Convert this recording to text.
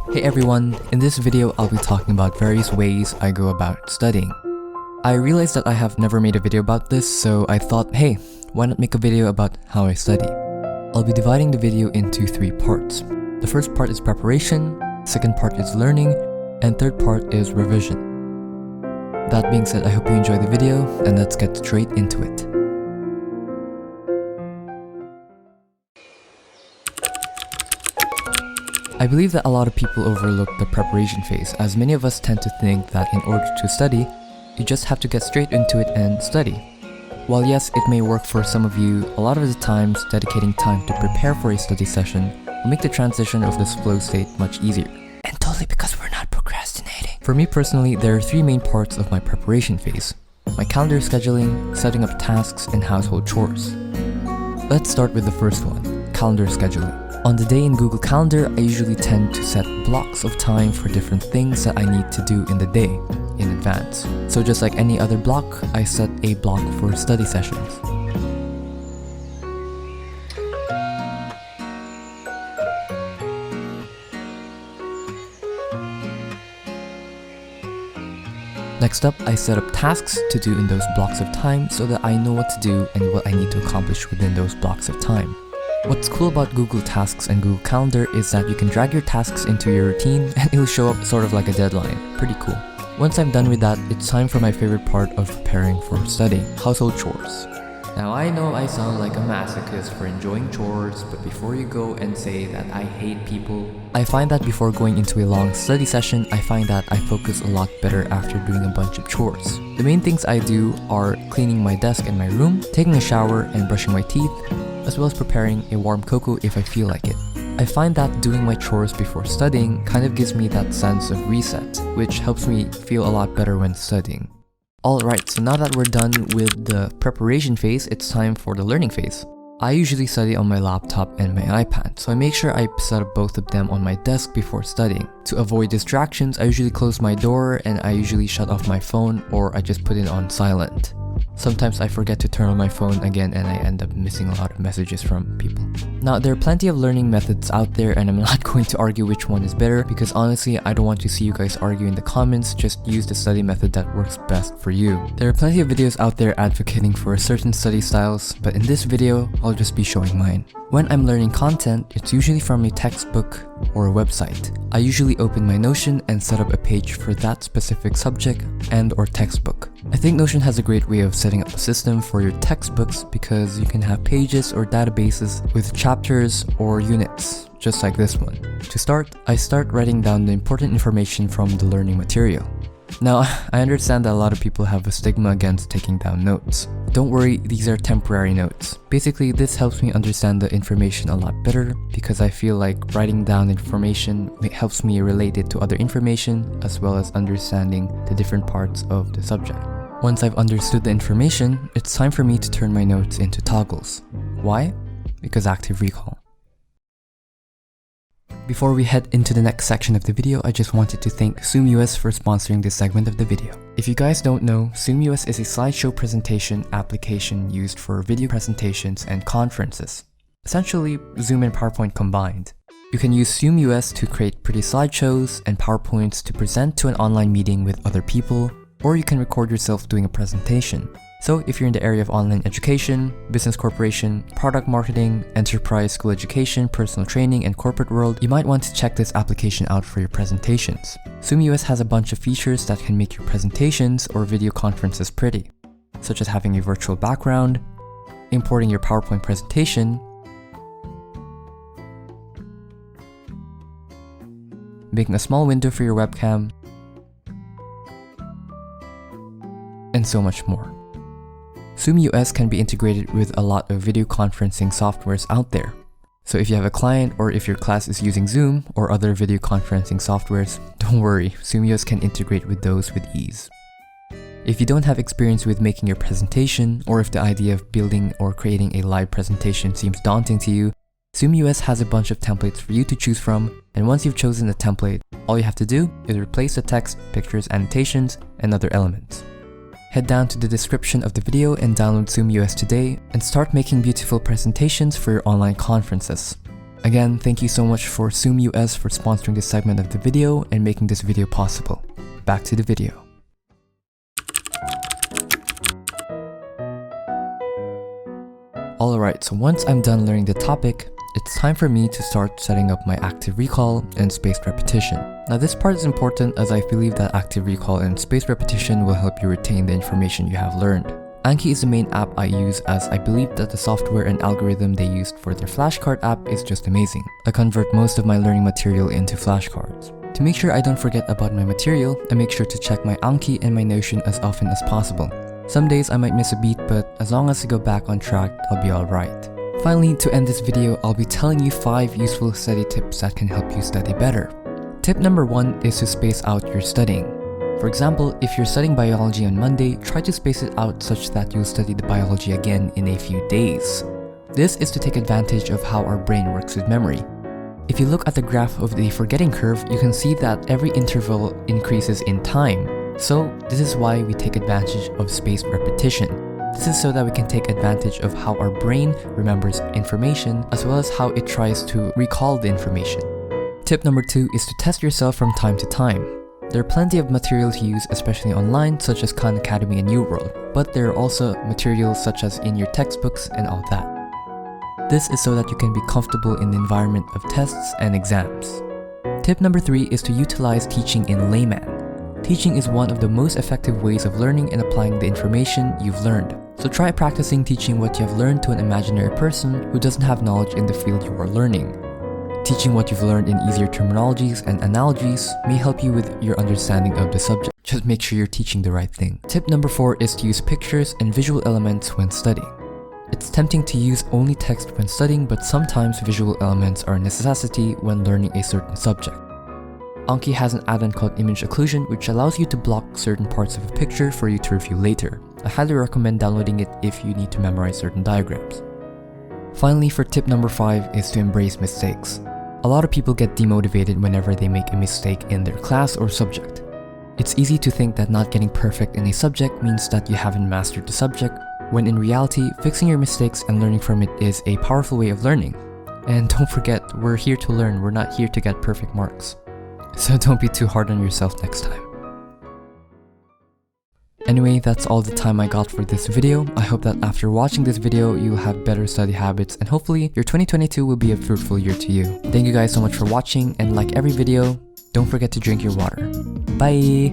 Hey everyone, in this video I'll be talking about various ways I go about studying. I realized that I have never made a video about this, so I thought, hey, why not make a video about how I study? I'll be dividing the video into 3 parts. The first part is preparation, second part is learning, and third part is revision. That being said, I hope you enjoy the video, and let's get straight into it. I believe that a lot of people overlook the preparation phase, as many of us tend to think that in order to study, you just have to get straight into it and study. While yes, it may work for some of you, a lot of the times dedicating time to prepare for a study session will make the transition of this flow state much easier. And totally because we're not procrastinating. For me personally, there are 3 main parts of my preparation phase: my calendar scheduling, setting up tasks, and household chores. Let's start with the first one, calendar scheduling. On the day in Google Calendar, I usually tend to set blocks of time for different things that I need to do in the day in advance. So just like any other block, I set a block for study sessions. Next up, I set up tasks to do in those blocks of time so that I know what to do and what I need to accomplish within those blocks of time. What's cool about Google Tasks and Google Calendar is that you can drag your tasks into your routine and it'll show up sort of like a deadline. Pretty cool. Once I'm done with that, it's time for my favorite part of preparing for studying, household chores. Now I know I sound like a masochist for enjoying chores, but before you go and say that I hate people, I find that before going into a long study session, I find that I focus a lot better after doing a bunch of chores. The main things I do are cleaning my desk and my room, taking a shower and brushing my teeth, as well as preparing a warm cocoa if I feel like it. I find that doing my chores before studying kind of gives me that sense of reset, which helps me feel a lot better when studying. Alright, so now that we're done with the preparation phase, it's time for the learning phase. I usually study on my laptop and my iPad, so I make sure I set up both of them on my desk before studying. To avoid distractions, I usually close my door and I usually shut off my phone, or I just put it on silent. Sometimes I forget to turn on my phone again and I end up missing a lot of messages from people. Now, there are plenty of learning methods out there and I'm not going to argue which one is better because honestly, I don't want to see you guys argue in the comments. Just use the study method that works best for you. There are plenty of videos out there advocating for certain study styles, but in this video, I'll just be showing mine. When I'm learning content, it's usually from a textbook or a website. I usually open my Notion and set up a page for that specific subject and or textbook. I think Notion has a great way of setting up a system for your textbooks because you can have pages or databases with chapters or units, just like this one. To start, I start writing down the important information from the learning material. Now, I understand that a lot of people have a stigma against taking down notes. Don't worry, these are temporary notes. Basically, this helps me understand the information a lot better because I feel like writing down information helps me relate it to other information as well as understanding the different parts of the subject. Once I've understood the information, it's time for me to turn my notes into toggles. Why? Because active recall. Before we head into the next section of the video, I just wanted to thank SoomUS for sponsoring this segment of the video. If you guys don't know, SoomUS is a slideshow presentation application used for video presentations and conferences. Essentially, Zoom and PowerPoint combined. You can use SoomUS to create pretty slideshows and PowerPoints to present to an online meeting with other people, or you can record yourself doing a presentation. So if you're in the area of online education, business corporation, product marketing, enterprise, school education, personal training, and corporate world, you might want to check this application out for your presentations. SoomUS has a bunch of features that can make your presentations or video conferences pretty, such as having a virtual background, importing your PowerPoint presentation, making a small window for your webcam, and so much more. SoomUS can be integrated with a lot of video conferencing softwares out there. So if you have a client or if your class is using Zoom or other video conferencing softwares, don't worry, SoomUS can integrate with those with ease. If you don't have experience with making your presentation, or if the idea of building or creating a live presentation seems daunting to you, SoomUS has a bunch of templates for you to choose from, and once you've chosen a template, all you have to do is replace the text, pictures, annotations, and other elements. Head down to the description of the video and download SoomUS today and start making beautiful presentations for your online conferences. Again, thank you so much for SoomUS for sponsoring this segment of the video and making this video possible. Back to the video. Alright, so once I'm done learning the topic, it's time for me to start setting up my active recall and spaced repetition. Now this part is important as I believe that active recall and spaced repetition will help you retain the information you have learned. Anki is the main app I use as I believe that the software and algorithm they used for their flashcard app is just amazing. I convert most of my learning material into flashcards. To make sure I don't forget about my material, I make sure to check my Anki and my Notion as often as possible. Some days I might miss a beat, but as long as I go back on track, I'll be alright. Finally, to end this video, I'll be telling you 5 useful study tips that can help you study better. Tip number 1 is to space out your studying. For example, if you're studying biology on Monday, try to space it out such that you'll study the biology again in a few days. This is to take advantage of how our brain works with memory. If you look at the graph of the forgetting curve, you can see that every interval increases in time. So this is why we take advantage of spaced repetition. This is so that we can take advantage of how our brain remembers information as well as how it tries to recall the information. Tip number 2 is to test yourself from time to time. There are plenty of material to use, especially online, such as Khan Academy and New World, but there are also materials such as in your textbooks and all that. This is so that you can be comfortable in the environment of tests and exams. Tip number 3 is to utilize teaching in layman. Teaching is one of the most effective ways of learning and applying the information you've learned. So try practicing teaching what you have learned to an imaginary person who doesn't have knowledge in the field you are learning. Teaching what you've learned in easier terminologies and analogies may help you with your understanding of the subject. Just make sure you're teaching the right thing. Tip number 4 is to use pictures and visual elements when studying. It's tempting to use only text when studying, but sometimes visual elements are a necessity when learning a certain subject. Anki has an add-on called image occlusion, which allows you to block certain parts of a picture for you to review later. I highly recommend downloading it if you need to memorize certain diagrams. Finally, for tip number 5 is to embrace mistakes. A lot of people get demotivated whenever they make a mistake in their class or subject. It's easy to think that not getting perfect in a subject means that you haven't mastered the subject, when in reality, fixing your mistakes and learning from it is a powerful way of learning. And don't forget, we're here to learn, we're not here to get perfect marks. So don't be too hard on yourself next time. Anyway, that's all the time I got for this video. I hope that after watching this video, you'll have better study habits and hopefully your 2022 will be a fruitful year to you. Thank you guys so much for watching, and like every video, don't forget to drink your water. Bye!